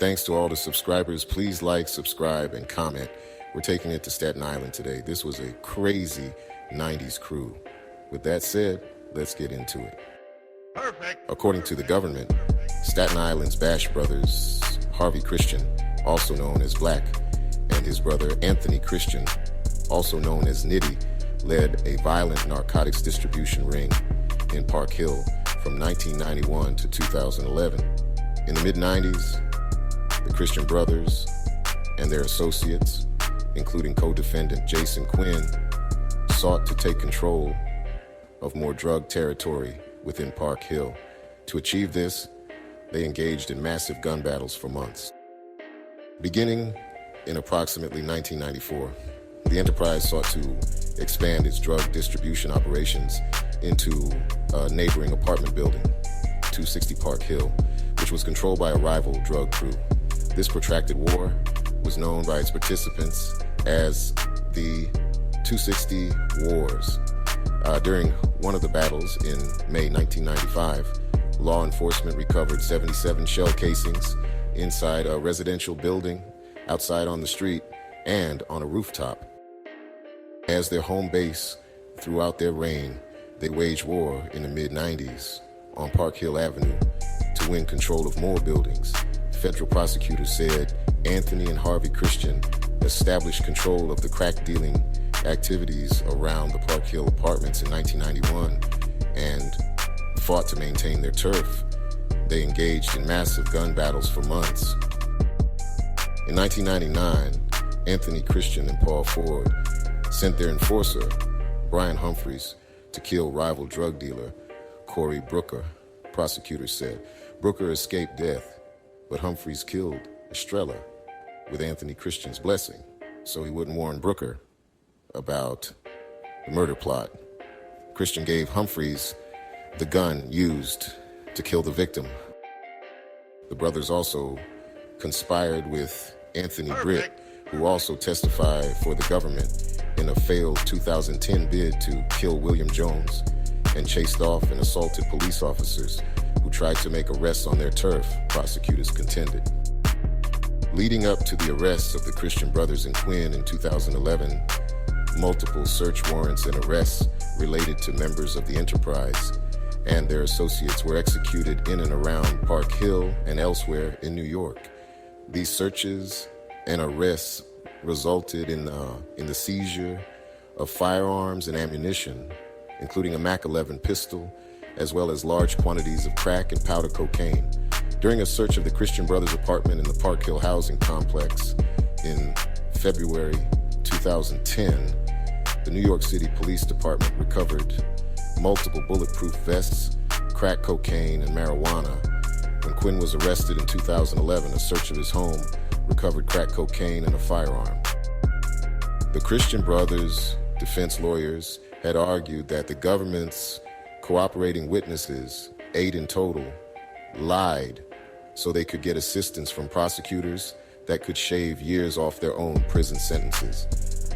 Thanks to all the subscribers. Please like, subscribe, and comment. We're taking it to Staten Island today. This was a crazy 90s crew. With that said, let's get into it. Perfect. According to the government, Staten Island's Bash brothers, Harvey Christian, also known as Black, and his brother Anthony Christian, also known as Nitty, led a violent narcotics distribution ring in Park Hill from 1991 to 2011. In the mid-90s, the Christian brothers and their associates, including co-defendant Jason Quinn, sought to take control of more drug territory within Park Hill. To achieve this, they engaged in massive gun battles for months. Beginning in approximately 1994, the enterprise sought to expand its drug distribution operations into a neighboring apartment building, 260 Park Hill, which was controlled by a rival drug crew. This protracted war was known by its participants as the 260 Wars. During one of the battles in May 1995, law enforcement recovered 77 shell casings inside a residential building, outside on the street, and on a rooftop. As their home base throughout their reign, they waged war in the mid-90s on Park Hill Avenue to win control of more buildings. Federal prosecutors said Anthony and Harvey Christian established control of the crack dealing activities around the Park Hill apartments in 1991 and fought to maintain their turf. They engaged in massive gun battles for months. In 1999, Anthony Christian and Paul Ford sent their enforcer, Brian Humphreys, to kill rival drug dealer Corey Brooker. Prosecutors said Brooker escaped death, but Humphreys killed Estrella with Anthony Christian's blessing, so he wouldn't warn Brooker about the murder plot. Christian gave Humphreys the gun used to kill the victim. The brothers also conspired with Anthony Britt, who also testified for the government in a failed 2010 bid to kill William Jones, and chased off and assaulted police officers who tried to make arrests on their turf, prosecutors contended. Leading up to the arrests of the Christian brothers and Quinn in 2011, multiple search warrants and arrests related to members of the enterprise and their associates were executed in and around Park Hill and elsewhere in New York. These searches and arrests resulted in the seizure of firearms and ammunition, including a Mac 11 pistol, as well as large quantities of crack and powder cocaine. During a search of the Christian brothers' apartment in the Park Hill housing complex in February 2010, the New York City Police Department recovered multiple bulletproof vests, crack cocaine, and marijuana. When Quinn was arrested in 2011, a search of his home recovered crack cocaine and a firearm. The Christian brothers' defense lawyers had argued that the government's cooperating witnesses, 8 in total, lied so they could get assistance from prosecutors that could shave years off their own prison sentences.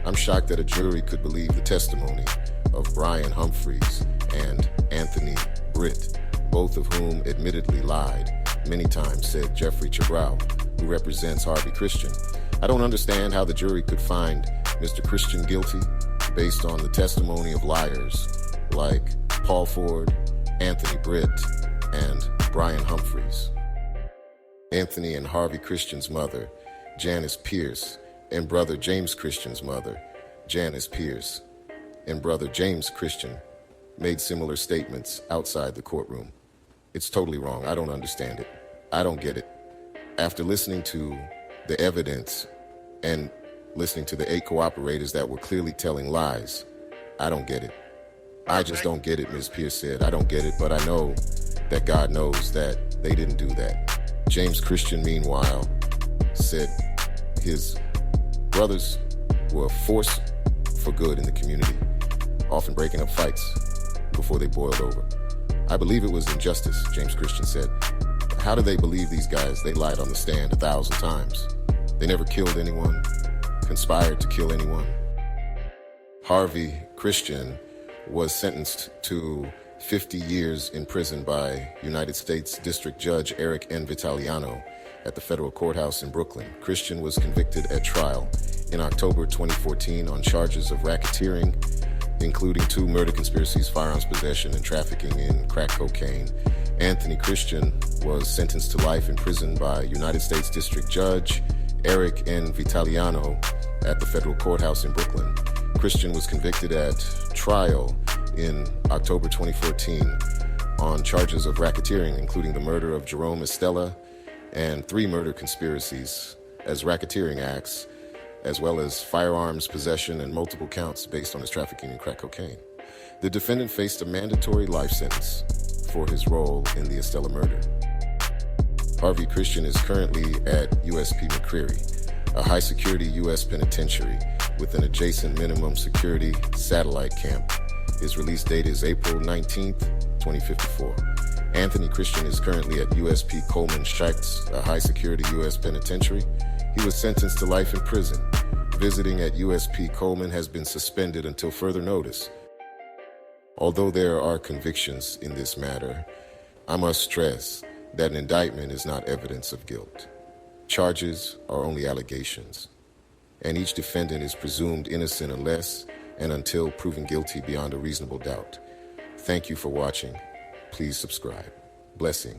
I'm shocked that a jury could believe the testimony of Brian Humphreys and Anthony Britt, both of whom admittedly lied many times, said Jeffrey Chabrow, who represents Harvey Christian. I don't understand how the jury could find Mr. Christian guilty based on the testimony of liars like Paul Ford, Anthony Britt, and Brian Humphreys. Anthony and Harvey Christian's mother, Janice Pierce, and brother James Christian's mother, Janice Pierce, and brother James Christian made similar statements outside the courtroom. It's totally wrong. I don't understand it. I don't get it. After listening to the evidence and listening to the 8 cooperators that were clearly telling lies, I don't get it. I just don't get it, Ms. Pierce said. I don't get it, but I know that God knows that they didn't do that. James Christian, meanwhile, said his brothers were a force for good in the community, often breaking up fights before they boiled over. I believe it was injustice, James Christian said. How do they believe these guys? They lied on the stand 1,000 times. They never killed anyone, conspired to kill anyone. Harvey Christian was sentenced to 50 years in prison by United States District Judge Eric N. Vitaliano at the federal courthouse in Brooklyn. Christian was convicted at trial in October 2014 on charges of racketeering, including 2 murder conspiracies, firearms possession, and trafficking in crack cocaine. Anthony Christian was sentenced to life in prison by United States District Judge Eric N. Vitaliano at the federal courthouse in Brooklyn. Christian was convicted at trial in October 2014 on charges of racketeering, including the murder of Jerome Estella and 3 murder conspiracies as racketeering acts, as well as firearms possession and multiple counts based on his trafficking in crack cocaine. The defendant faced a mandatory life sentence for his role in the Estella murder. Harvey Christian is currently at USP McCreary, a high-security U.S. penitentiary with an adjacent minimum security satellite camp. His release date is April 19th, 2054. Anthony Christian is currently at USP Coleman Shacks, a high-security U.S. penitentiary. He was sentenced to life in prison. Visiting at USP Coleman has been suspended until further notice. Although there are convictions in this matter, I must stress that an indictment is not evidence of guilt. Charges are only allegations, and each defendant is presumed innocent unless and until proven guilty beyond a reasonable doubt. Thank you for watching. Please subscribe. Blessings.